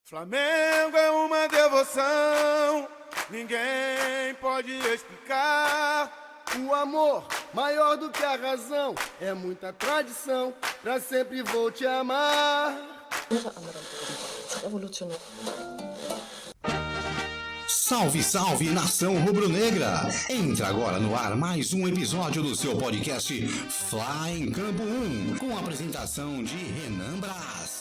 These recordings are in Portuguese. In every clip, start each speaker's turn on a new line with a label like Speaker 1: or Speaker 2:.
Speaker 1: Flamengo é uma devoção, ninguém pode explicar.
Speaker 2: O amor, maior do que a razão, é muita tradição, pra sempre vou te amar.
Speaker 3: Salve, salve, nação rubro-negra! Entra agora no ar mais um episódio do seu podcast Fly em Campo 1, com a apresentação de Renan Braz.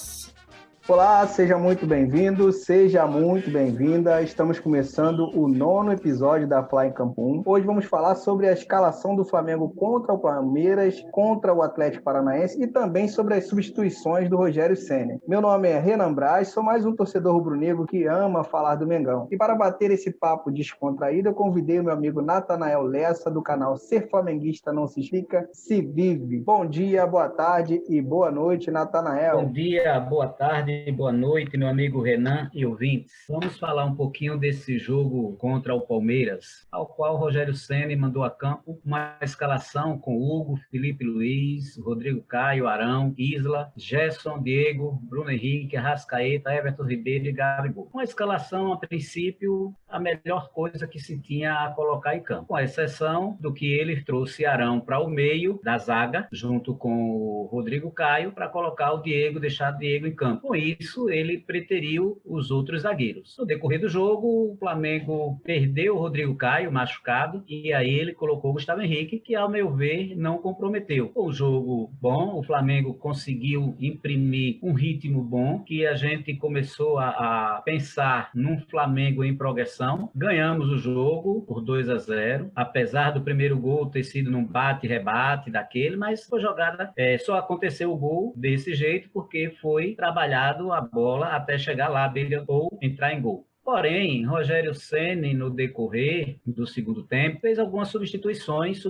Speaker 4: Olá, seja muito bem-vindo, seja muito bem-vinda. Estamos começando o 9º episódio da Fly em Campo 1. Hoje vamos falar sobre a escalação do Flamengo contra o Palmeiras, contra o Atlético Paranaense e também sobre as substituições do Rogério Ceni. Meu nome é Renan Braz, sou mais um torcedor rubro-negro que ama falar do Mengão. E para bater esse papo descontraído, eu convidei o meu amigo Natanael Lessa, do canal Ser Flamenguista Não Se Explica, Se Vive. Bom dia, boa tarde e boa noite, Natanael.
Speaker 5: Bom dia, boa tarde, boa noite, meu amigo Renan e ouvintes. Vamos falar um pouquinho desse jogo contra o Palmeiras, ao qual o Rogério Ceni mandou a campo uma escalação com Hugo, Felipe Luiz, Rodrigo Caio, Arão, Isla, Gerson, Diego, Bruno Henrique, Arrascaeta, Everton Ribeiro e Gabigol. Uma escalação, a princípio, a melhor coisa que se tinha a colocar em campo, com exceção do que ele trouxe Arão para o meio da zaga, junto com o Rodrigo Caio, para colocar o Diego, deixar o Diego em campo. Com isso, ele preteriu os outros zagueiros. No decorrer do jogo, o Flamengo perdeu o Rodrigo Caio, machucado, e aí ele colocou o Gustavo Henrique, que, ao meu ver, não comprometeu. O jogo bom, o Flamengo conseguiu imprimir um ritmo bom, que a gente começou a pensar num Flamengo em progressão. Ganhamos o jogo por 2-0, apesar do primeiro gol ter sido num bate-rebate daquele, mas foi jogada, só aconteceu o gol desse jeito porque foi trabalhado a bola até chegar lá, ou entrar em gol. Porém, Rogério Ceni, no decorrer do segundo tempo, fez algumas substituições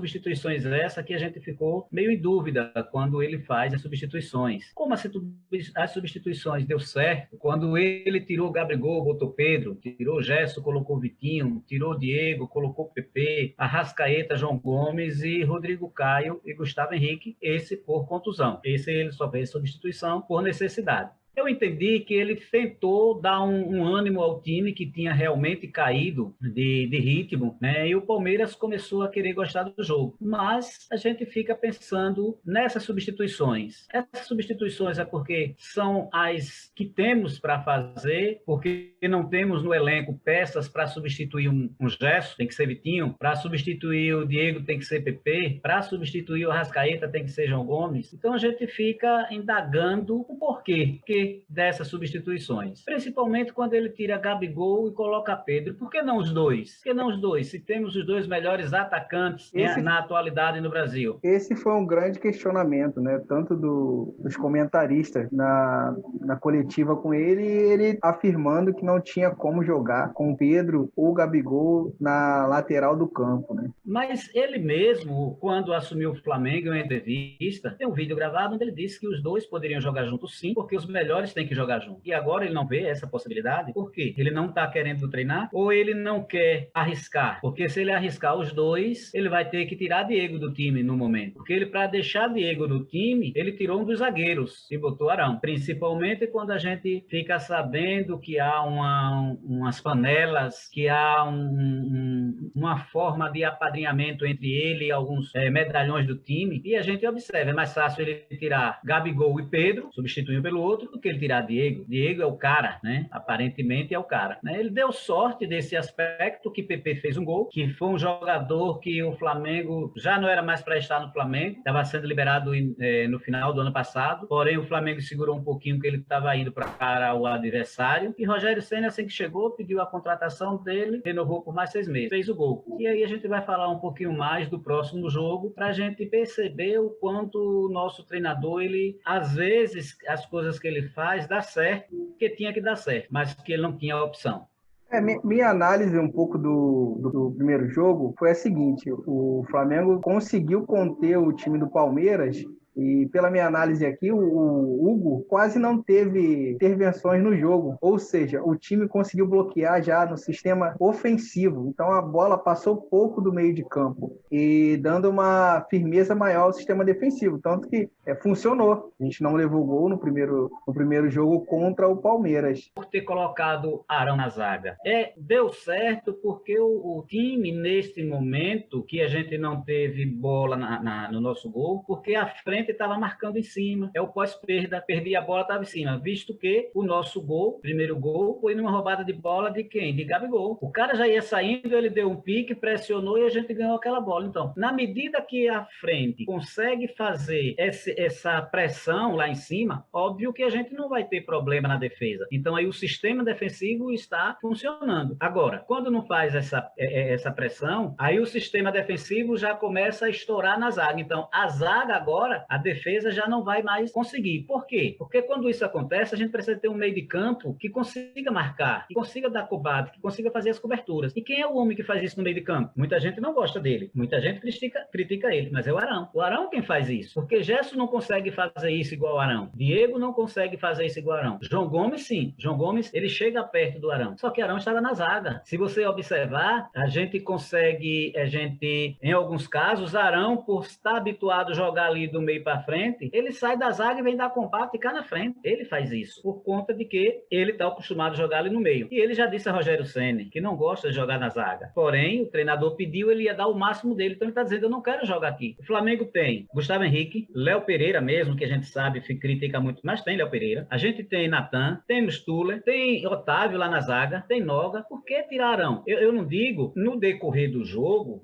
Speaker 5: essas que a gente ficou meio em dúvida quando ele faz as substituições. Como as substituições deu certo, quando ele tirou o Gabigol, botou Pedro, tirou o Gerson, colocou o Vitinho, tirou o Diego, colocou o PP, Arrascaeta, João Gomes e Rodrigo Caio e Gustavo Henrique, esse por contusão. Esse ele só fez substituição por necessidade. Eu entendi que ele tentou dar um ânimo ao time que tinha realmente caído de ritmo, né? E o Palmeiras começou a querer gostar do jogo. Mas a gente fica pensando nessas substituições. Essas substituições é porque são as que temos para fazer, porque não temos no elenco peças para substituir um Gerson, tem que ser Vitinho, para substituir o Diego tem que ser PP, para substituir o Arrascaeta tem que ser João Gomes. Então a gente fica indagando o porquê dessas substituições, principalmente quando ele tira Gabigol e coloca Pedro. Por que não os dois? Por que não os dois? Se temos os dois melhores atacantes na atualidade no Brasil.
Speaker 4: Esse foi um grande questionamento, né? Tanto dos comentaristas na coletiva com ele, e ele afirmando que não tinha como jogar com Pedro ou Gabigol na lateral do campo, né?
Speaker 5: Mas ele mesmo, quando assumiu o Flamengo em uma entrevista, tem um vídeo gravado onde ele disse que os dois poderiam jogar juntos sim, porque os melhores têm que jogar junto. E agora ele não vê essa possibilidade. Por quê? Ele não está querendo treinar ou ele não quer arriscar? Porque se ele arriscar os dois, ele vai ter que tirar Diego do time no momento. Porque ele, para deixar Diego do time, ele tirou um dos zagueiros e botou Arão. Principalmente quando a gente fica sabendo que há umas panelas, que há uma forma de apadrinhamento entre ele e alguns medalhões do time. E a gente observa, é mais fácil ele tirar Gabigol e Pedro, substituir um pelo outro, do que ele tirar Diego. Diego é o cara, né? Aparentemente é o cara, né? Ele deu sorte desse aspecto que PP fez um gol, que foi um jogador que o Flamengo já não era mais para estar no Flamengo, estava sendo liberado no final do ano passado, porém o Flamengo segurou um pouquinho que ele estava indo para o adversário, e Rogério Ceni, assim que chegou, pediu a contratação dele, renovou por mais 6 meses, fez o gol. E aí a gente vai falar um pouquinho mais do próximo jogo, para a gente perceber o quanto o nosso treinador, ele, às vezes, as coisas que ele faz dá certo, porque tinha que dar certo, mas que ele não tinha opção.
Speaker 4: Minha análise um pouco do primeiro jogo foi a seguinte: o Flamengo conseguiu conter o time do Palmeiras E pela minha análise aqui, o Hugo quase não teve intervenções no jogo, ou seja, o time conseguiu bloquear já no sistema ofensivo, então a bola passou pouco do meio de campo e dando uma firmeza maior ao sistema defensivo, tanto que funcionou. A gente não levou gol no primeiro jogo contra o Palmeiras.
Speaker 5: Por ter colocado Arão na zaga. Deu certo porque o time, neste momento, que a gente não teve bola no nosso gol, porque a frente estava marcando em cima. É o pós-perda, perdi a bola, estava em cima. Visto que o nosso gol, primeiro gol, foi numa roubada de bola de quem? De Gabigol. O cara já ia saindo, ele deu um pique, pressionou e a gente ganhou aquela bola. Então, na medida que a frente consegue fazer essa pressão lá em cima, óbvio que a gente não vai ter problema na defesa. Então, aí o sistema defensivo está funcionando. Agora, quando não faz essa pressão, aí o sistema defensivo já começa a estourar na zaga. Então, a zaga agora, a defesa já não vai mais conseguir. Por quê? Porque quando isso acontece, a gente precisa ter um meio de campo que consiga marcar, que consiga dar combate, que consiga fazer as coberturas. E quem é o homem que faz isso no meio de campo? Muita gente não gosta dele. Muita gente critica ele, mas é o Arão. O Arão quem faz isso. Porque Gerson não consegue fazer isso igual o Arão. Diego não consegue fazer isso igual o Arão. João Gomes, sim. João Gomes, ele chega perto do Arão. Só que Arão estava na zaga. Se você observar, a gente, em alguns casos, Arão, por estar habituado a jogar ali do meio para frente, ele sai da zaga e vem dar combate e cá na frente. Ele faz isso, por conta de que ele está acostumado a jogar ali no meio. E ele já disse a Rogério Ceni que não gosta de jogar na zaga. Porém, o treinador pediu, ele ia dar o máximo dele. Então ele está dizendo, eu não quero jogar aqui. O Flamengo tem Gustavo Henrique, Léo Pereira mesmo, que a gente sabe, critica muito, mas tem Léo Pereira. A gente tem Natan, temos Tuller, tem Otávio lá na zaga, tem Noga. Por que tirar Arão? Eu não digo no decorrer do jogo,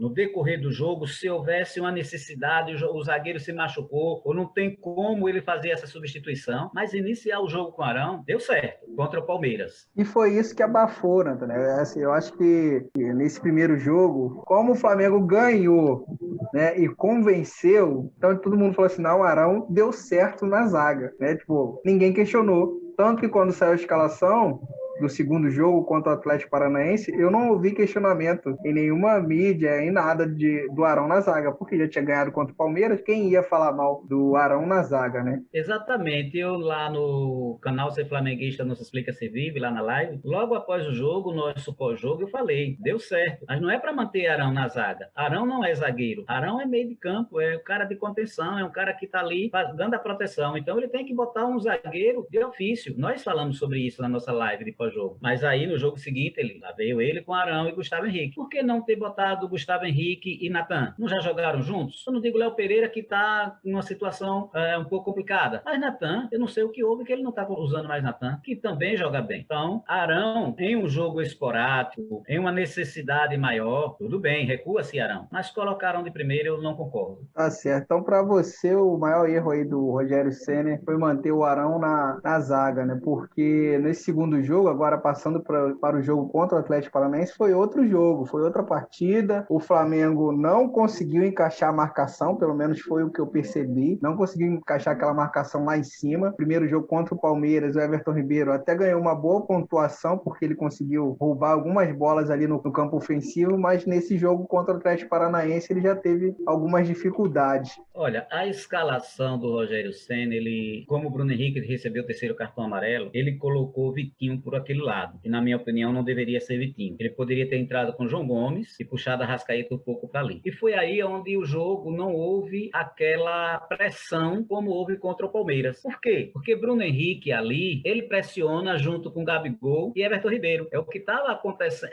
Speaker 5: se houvesse uma necessidade, o zagueiro se machucou, ou não tem como ele fazer essa substituição, mas iniciar o jogo com Arão deu certo, contra o Palmeiras.
Speaker 4: E foi isso que abafou, né? Assim, eu acho que nesse primeiro jogo, como o Flamengo ganhou, né, e convenceu, então todo mundo falou assim, não, o Arão deu certo na zaga, né? Tipo, ninguém questionou. Tanto que quando saiu a escalação do segundo jogo contra o Atlético Paranaense, eu não ouvi questionamento em nenhuma mídia, em nada do Arão na zaga, porque já tinha ganhado contra o Palmeiras, quem ia falar mal do Arão na zaga, né?
Speaker 5: Exatamente, eu lá no canal Ser Flamenguista Não Se Explica Se Vive, lá na live, logo após o jogo, nosso pós-jogo, eu falei, deu certo, mas não é para manter Arão na zaga, Arão não é zagueiro, Arão é meio de campo, é o cara de contenção, é um cara que está ali dando a proteção, então ele tem que botar um zagueiro de ofício. Nós falamos sobre isso na nossa live de pós-jogo, mas aí no jogo seguinte lá veio ele com Arão e Gustavo Henrique. Por que não ter botado Gustavo Henrique e Natan? Não já jogaram juntos? Eu não digo Léo Pereira, que está numa situação um pouco complicada, mas Natan, eu não sei o que houve que ele não está usando mais Natan, que também joga bem. Então, Arão, em um jogo esporádico, em uma necessidade maior, tudo bem, recua-se Arão, mas colocaram de primeiro, eu não concordo.
Speaker 4: Tá certo. Então, para você, o maior erro aí do Rogério Ceni foi manter o Arão na zaga, né? Porque nesse segundo jogo, agora passando para o jogo contra o Atlético Paranaense, foi outro jogo, foi outra partida. O Flamengo não conseguiu encaixar a marcação, pelo menos foi o que eu percebi, não conseguiu encaixar aquela marcação lá em cima. Primeiro jogo contra o Palmeiras, o Everton Ribeiro até ganhou uma boa pontuação, porque ele conseguiu roubar algumas bolas ali no campo ofensivo, mas nesse jogo contra o Atlético Paranaense ele já teve algumas dificuldades.
Speaker 5: Olha, a escalação do Rogério Ceni, ele, como o Bruno Henrique recebeu o terceiro cartão amarelo, ele colocou Vitinho por aquele lado, e na minha opinião não deveria ser Vitinho. Ele poderia ter entrado com João Gomes e puxado a Arrascaeta um pouco para ali. E foi aí onde o jogo não houve aquela pressão como houve contra o Palmeiras. Por quê? Porque Bruno Henrique ali, ele pressiona junto com Gabigol e Everton Ribeiro. É o que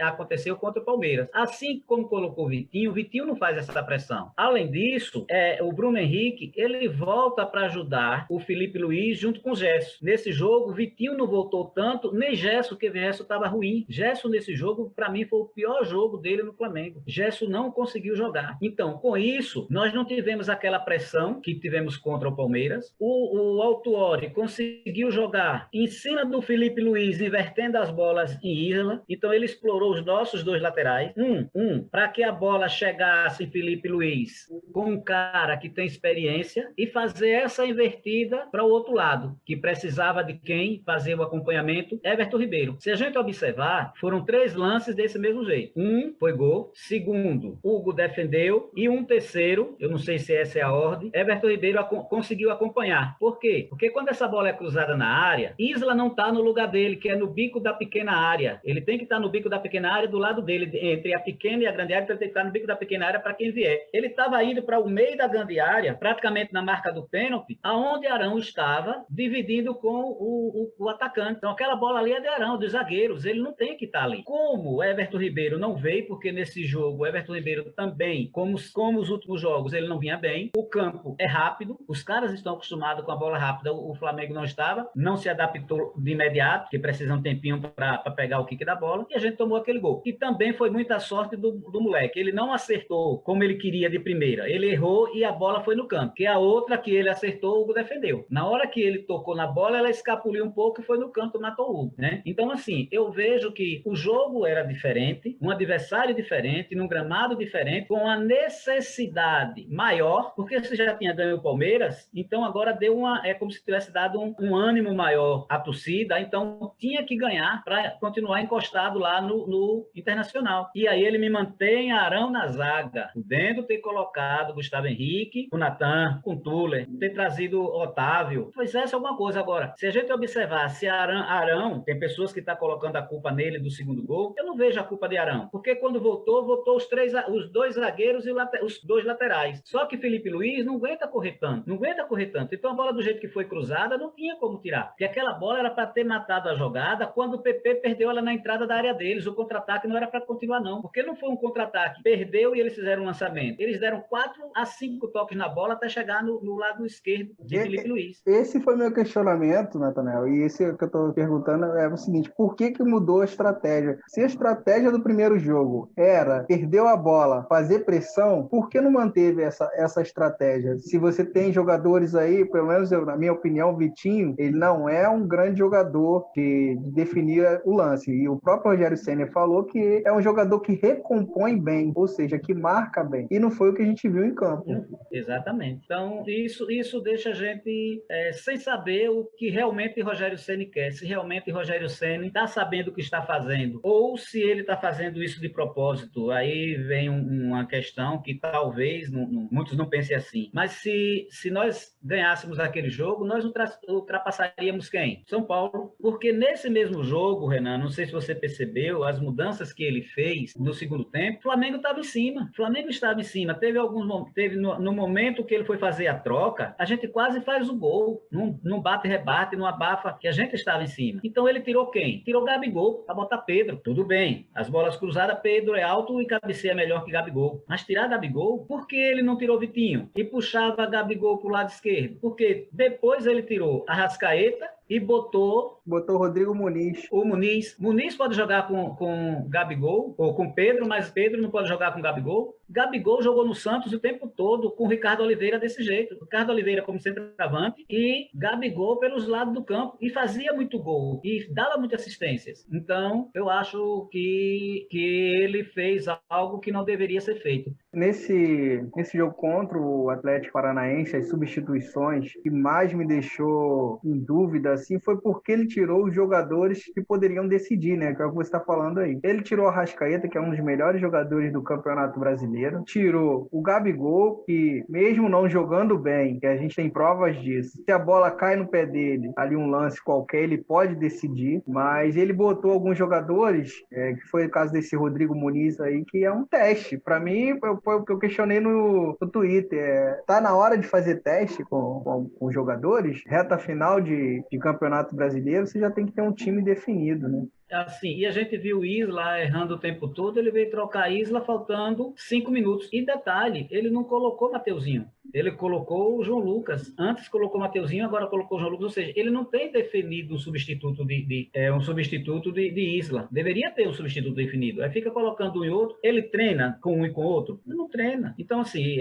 Speaker 5: aconteceu contra o Palmeiras. Assim como colocou Vitinho não faz essa pressão. Além disso, o Bruno Henrique, ele volta para ajudar o Felipe Luiz junto com o Gerson. Nesse jogo, Vitinho não voltou tanto, nem Gerson, porque Gerson estava ruim. Gerson, nesse jogo, para mim, foi o pior jogo dele no Flamengo. Gerson não conseguiu jogar. Então, com isso, nós não tivemos aquela pressão que tivemos contra o Palmeiras. O Autuori conseguiu jogar em cima do Felipe Luiz, invertendo as bolas em Isla. Então, ele explorou os nossos dois laterais. Para que a bola chegasse em Felipe Luiz com um cara que tem experiência e fazer essa invertida para o outro lado, que precisava de quem fazer o acompanhamento, Everton Ribeiro. Ribeiro. Se a gente observar, foram 3 lances desse mesmo jeito. Um foi gol, segundo, Hugo defendeu, e um terceiro, eu não sei se essa é a ordem, Everton Ribeiro conseguiu acompanhar. Por quê? Porque quando essa bola é cruzada na área, Isla não está no lugar dele, que é no bico da pequena área. Ele tem que estar no bico da pequena área do lado dele, entre a pequena e a grande área, então ele tem que estar no bico da pequena área para quem vier. Ele estava indo para o meio da grande área, praticamente na marca do pênalti, aonde Arão estava dividindo com o atacante. Então aquela bola ali é de Arão, dos zagueiros, ele não tem que estar ali. Como o Everton Ribeiro não veio, porque nesse jogo o Everton Ribeiro também, como os últimos jogos, ele não vinha bem, o campo é rápido, os caras estão acostumados com a bola rápida, o Flamengo não estava, não se adaptou de imediato, que precisa um tempinho para pegar o kick da bola, e a gente tomou aquele gol. E também foi muita sorte do moleque, ele não acertou como ele queria de primeira, ele errou e a bola foi no canto, que a outra que ele acertou, o Hugo defendeu. Na hora que ele tocou na bola, ela escapuliu um pouco e foi no canto, matou o Hugo, né? Então, assim, eu vejo que o jogo era diferente, um adversário diferente, num gramado diferente, com a necessidade maior, porque se já tinha ganho o Palmeiras, então agora deu é como se tivesse dado um ânimo maior à torcida, então tinha que ganhar para continuar encostado lá no Internacional. E aí ele me mantém Arão na zaga, podendo ter colocado Gustavo Henrique, o Natan, com Tuller, ter trazido Otávio, fizesse alguma coisa. Agora, se a gente observar se Arão, tem pessoas que estão colocando a culpa nele do segundo gol, eu não vejo a culpa de Arão, porque quando voltou os 2 zagueiros e os 2 laterais. Só que Felipe Luiz não aguenta correr tanto. Então a bola do jeito que foi cruzada não tinha como tirar, porque aquela bola era para ter matado a jogada quando o PP perdeu ela na entrada da área deles. O contra-ataque não era para continuar não, porque não foi um contra-ataque, perdeu e eles fizeram um lançamento. Eles deram 4 a 5 toques na bola até chegar no lado esquerdo de Felipe Luiz.
Speaker 4: Esse foi meu questionamento, Nathanael, e esse que eu estou perguntando é o seguinte: por que mudou a estratégia? Se a estratégia do primeiro jogo era perdeu a bola, fazer pressão, por que não manteve essa estratégia? Se você tem jogadores aí, pelo menos na minha opinião, o Vitinho, ele não é um grande jogador de definir o lance, e o próprio Rogério Ceni falou que é um jogador que recompõe bem, ou seja, que marca bem, e não foi o que a gente viu em campo.
Speaker 5: Exatamente. Então, isso deixa a gente sem saber o que realmente Rogério Ceni quer, se realmente Rogério Ceni está sabendo o que está fazendo, ou se ele está fazendo isso de propósito. Aí vem uma questão que talvez muitos não pensem assim, mas se nós ganhássemos aquele jogo, nós ultrapassaríamos quem? São Paulo, porque nesse mesmo jogo, Renan, não sei se você percebeu, as mudanças que ele fez no segundo tempo, o Flamengo estava em cima, teve no momento que ele foi fazer a troca, a gente quase faz o gol, num bate-rebate, numa abafa, que a gente estava em cima. Então ele tirou quem? Tirou Gabigol, para botar Pedro. Tudo bem, as bolas cruzadas, Pedro é alto e cabeceia melhor que Gabigol. Mas tirar Gabigol, por que ele não tirou Vitinho? E puxava Gabigol para o lado esquerdo? Porque depois ele tirou Arrascaeta e botou
Speaker 4: Rodrigo Muniz.
Speaker 5: O Muniz pode jogar com Gabigol ou com Pedro, mas Pedro não pode jogar com Gabigol. Gabigol jogou no Santos o tempo todo com o Ricardo Oliveira desse jeito. Ricardo Oliveira como centroavante e Gabigol pelos lados do campo, e fazia muito gol e dava muitas assistências. Então, eu acho que ele fez algo que não deveria ser feito.
Speaker 4: Nesse jogo contra o Atlético Paranaense, as substituições que mais me deixou em dúvida assim foi porque ele tirou os jogadores que poderiam decidir, né? Que é o que você está falando aí. Ele tirou o Arrascaeta, que é um dos melhores jogadores do Campeonato Brasileiro, tirou o Gabigol, que mesmo não jogando bem, que a gente tem provas disso, se a bola cai no pé dele, ali um lance qualquer, ele pode decidir, mas ele botou alguns jogadores, que foi o caso desse Rodrigo Muniz aí, que é um teste. Para mim, foi o que eu questionei no Twitter. Tá na hora de fazer teste com jogadores, reta final de Campeonato Brasileiro, você já tem que ter um time definido, né?
Speaker 5: Assim, e a gente viu Isla errando o tempo todo, ele veio trocar Isla faltando 5 minutos. E detalhe, ele não colocou Mateuzinho, ele colocou o João Lucas. Antes colocou Mateuzinho, agora colocou o João Lucas. Ou seja, ele não tem definido um substituto de Isla. Deveria ter um substituto definido. Aí fica colocando um e outro. Ele treina com um e com o outro? Ele não treina. Então, assim,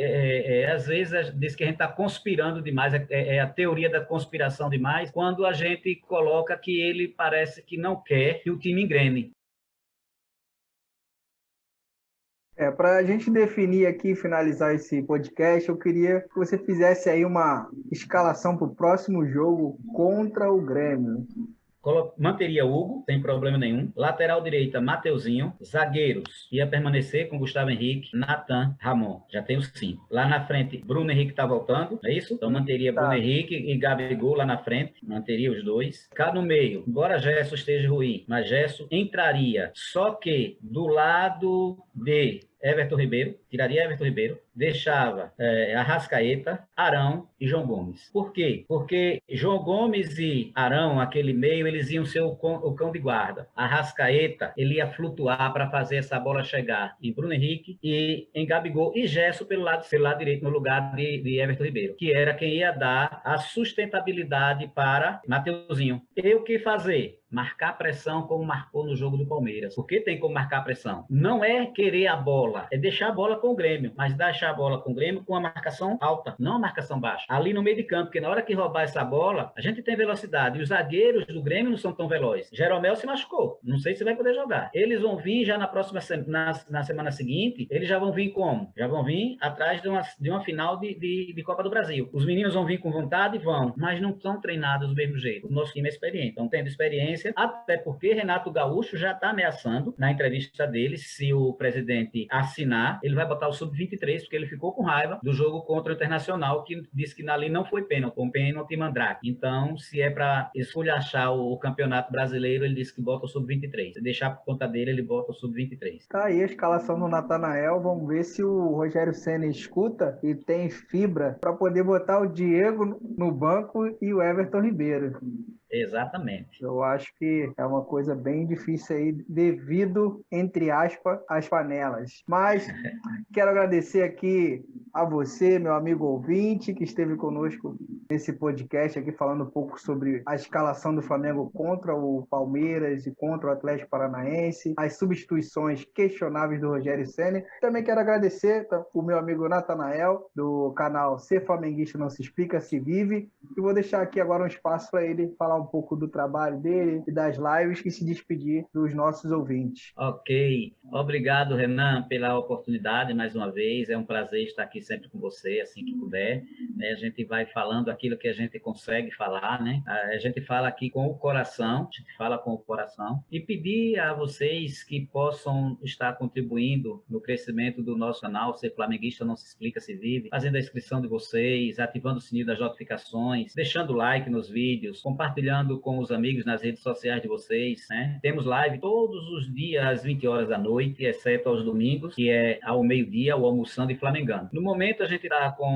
Speaker 5: às vezes diz que a gente está conspirando demais, é a teoria da conspiração demais, quando a gente coloca que ele parece que não quer que o time engrene.
Speaker 4: Para a gente definir aqui e finalizar esse podcast, eu queria que você fizesse aí uma escalação para o próximo jogo contra o Grêmio.
Speaker 5: manteria Hugo, sem problema nenhum. Lateral direita, Mateuzinho. Zagueiros, ia permanecer com Gustavo Henrique, Natan, Ramon. Já tem os 5. Lá na frente, Bruno Henrique tá voltando, é isso? Então manteria Bruno Henrique e Gabigol lá na frente. Manteria os dois. Cá no meio, embora Gerson esteja ruim, mas Gerson entraria. Só que do lado de Everton Ribeiro, tiraria Everton Ribeiro, deixava Arrascaeta, Arão e João Gomes. Por quê? Porque João Gomes e Arão, aquele meio, eles iam ser o cão de guarda. Arrascaeta, ele ia flutuar para fazer essa bola chegar em Bruno Henrique e em Gabigol e Gerson pelo lado direito, no lugar de Everton Ribeiro, que era quem ia dar a sustentabilidade para Mateuzinho. E o que fazer? Marcar pressão como marcou no jogo do Palmeiras. Por que tem como marcar pressão? Não é querer a bola, é deixar a bola com o Grêmio, mas deixar a bola com o Grêmio com a marcação alta, não a marcação baixa. Ali no meio de campo, porque na hora que roubar essa bola, a gente tem velocidade, e os zagueiros do Grêmio não são tão velozes. Jeromel se machucou, não sei se vai poder jogar. Eles vão vir já na semana seguinte, eles já vão vir como? Já vão vir atrás de uma final de Copa do Brasil. Os meninos vão vir com vontade? Vão, mas não estão treinados do mesmo jeito. O nosso time é experiente, estão tendo experiência, até porque Renato Gaúcho já está ameaçando, na entrevista dele, se o presidente assinar, ele vai botar o Sub-23, porque ele ficou com raiva do jogo contra o Internacional, que disse que ali não foi pênalti, foi um pênalti mandrake. Então, se é para esculachar o Campeonato Brasileiro, ele disse que bota o Sub-23. Se deixar por conta dele, ele bota o Sub-23.
Speaker 4: Tá aí a escalação do Natanael, vamos ver se o Rogério Ceni escuta e tem fibra para poder botar o Diego no banco e o Everton Ribeiro.
Speaker 5: Exatamente.
Speaker 4: Eu acho que é uma coisa bem difícil aí, devido, entre aspas, às panelas. Mas quero agradecer aqui a você, meu amigo ouvinte, que esteve conosco nesse podcast aqui, falando um pouco sobre a escalação do Flamengo contra o Palmeiras e contra o Atlético Paranaense, as substituições questionáveis do Rogério Ceni. Também quero agradecer o meu amigo Natanael, do canal Ser Flamenguista Não Se Explica, Se Vive, e vou deixar aqui agora um espaço para ele falar um pouco do trabalho dele e das lives e se despedir dos nossos ouvintes.
Speaker 5: Ok. Obrigado, Renan, pela oportunidade mais uma vez. É um prazer estar aqui sempre com você, assim que puder. A gente vai falando aquilo que a gente consegue falar, né? A gente fala aqui com o coração, e pedir a vocês que possam estar contribuindo no crescimento do nosso canal, Ser Flamenguista Não Se Explica, Se Vive, fazendo a inscrição de vocês, ativando o sininho das notificações, deixando like nos vídeos, compartilhando com os amigos nas redes sociais de vocês, né? Temos live todos os dias às 20 horas da noite, exceto aos domingos, que é ao meio-dia, o Almoçando e Flamengando. No momento, a gente está com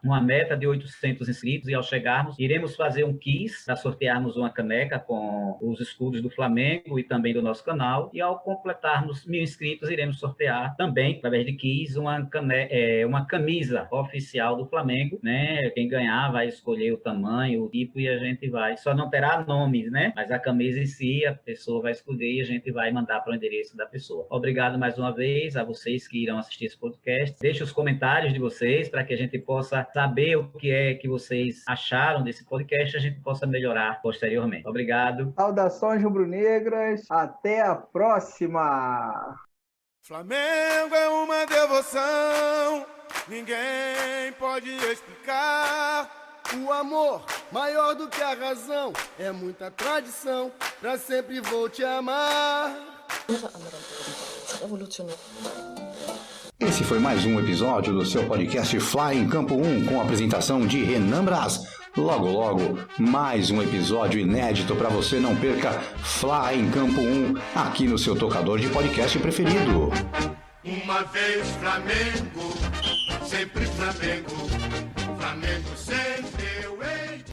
Speaker 5: uma meta de 800 inscritos e ao chegarmos, iremos fazer um quiz para sortearmos uma caneca com os escudos do Flamengo e também do nosso canal. E ao completarmos 1000 inscritos, iremos sortear também, através de quiz, uma camisa oficial do Flamengo, né? Quem ganhar vai escolher o tamanho, o tipo, e a gente vai. Só não terá nomes, né? Mas a camisa em si, a pessoa vai escolher e a gente vai mandar para o endereço da pessoa. Obrigado mais uma vez a vocês que irão assistir esse podcast. Deixe os comentários de vocês para que a gente possa saber o que é que vocês acharam desse podcast e a gente possa melhorar posteriormente. Obrigado.
Speaker 4: Saudações rubro-negras. Até a próxima.
Speaker 1: Flamengo é uma devoção, ninguém pode explicar.
Speaker 2: O amor, maior do que a razão, é muita tradição, pra sempre vou te amar.
Speaker 3: Esse foi mais um episódio do seu podcast Fly em Campo 1, com a apresentação de Renan Braz. Logo, logo, mais um episódio inédito para você não perca. Fly em Campo 1, aqui no seu tocador de podcast preferido.
Speaker 1: Uma vez Flamengo, sempre Flamengo, Flamengo sempre.